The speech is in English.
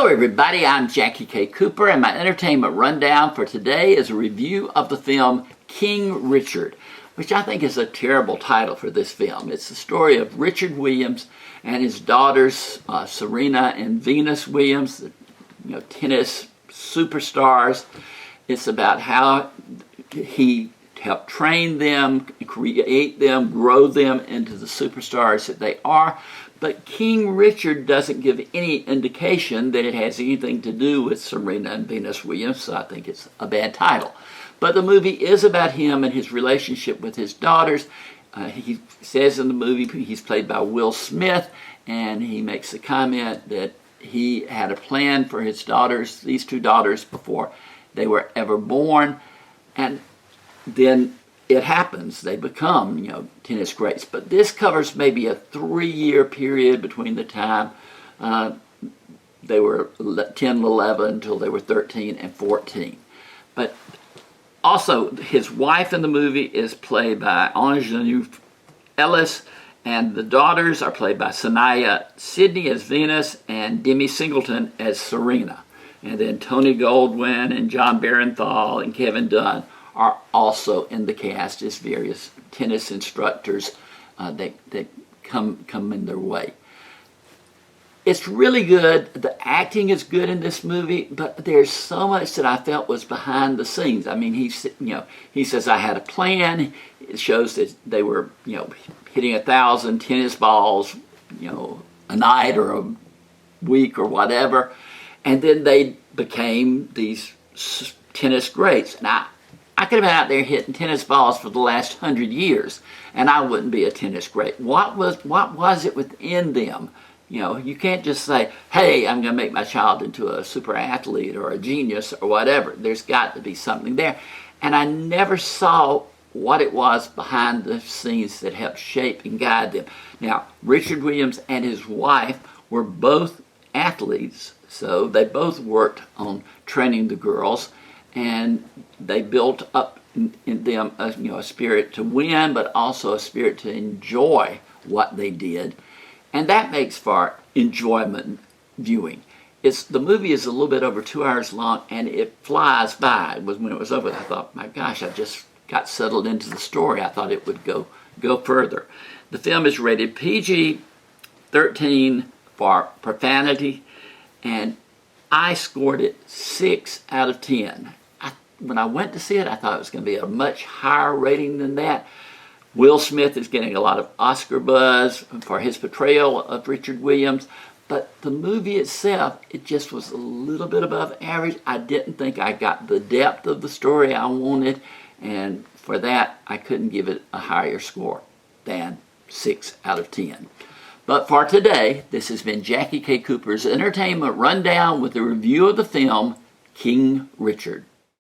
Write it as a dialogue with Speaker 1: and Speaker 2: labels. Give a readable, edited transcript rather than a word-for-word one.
Speaker 1: Hello everybody, I'm Jackie K. Cooper, and my entertainment rundown for today is a review of the film King Richard, which I think is a terrible title for this film. It's the story of Richard Williams and his daughters Serena and Venus Williams, tennis superstars. It's about how he helped train them, create them, grow them into the superstars that they are. But King Richard doesn't give any indication that it has anything to do with Serena and Venus Williams, so I think it's a bad title. But the movie is about him and his relationship with his daughters. He says in the movie he's played by Will Smith, and he makes the comment that he had a plan for his daughters, these two daughters, before they were ever born. And then it happens. They become, tennis greats. But this covers maybe a 3-year period between the time they were 10, 11 until they were 13 and 14. But also, his wife in the movie is played by Ingenue Ellis, and the daughters are played by Sanaya Sidney as Venus and Demi Singleton as Serena. And then Tony Goldwyn and John Barenthal and Kevin Dunn are also in the cast as various tennis instructors that come in their way. It's really good. The acting is good in this movie, but there's so much that I felt was behind the scenes. I mean, he says, I had a plan. It shows that they were, hitting 1,000 tennis balls, a night or a week or whatever. And then they became these tennis greats. And I could have been out there hitting tennis balls for the last 100 years, and I wouldn't be a tennis great. What was it within them? You can't just say, hey, I'm going to make my child into a super athlete or a genius or whatever. There's got to be something there. And I never saw what it was behind the scenes that helped shape and guide them. Now, Richard Williams and his wife were both athletes, so they both worked on training the girls, and they built up in them a spirit to win, but also a spirit to enjoy what they did. And that makes for enjoyment viewing. The movie is a little bit over 2 hours long, and it flies by. When it was over, I thought, my gosh, I just got settled into the story. I thought it would go further. The film is rated PG-13 for profanity, and I scored it 6 out of 10. When I went to see it, I thought it was going to be a much higher rating than that. Will Smith is getting a lot of Oscar buzz for his portrayal of Richard Williams, but the movie itself, it just was a little bit above average. I didn't think I got the depth of the story I wanted, and for that, I couldn't give it a higher score than 6 out of 10. But for today, this has been Jackie K. Cooper's Entertainment Rundown with a review of the film King Richard.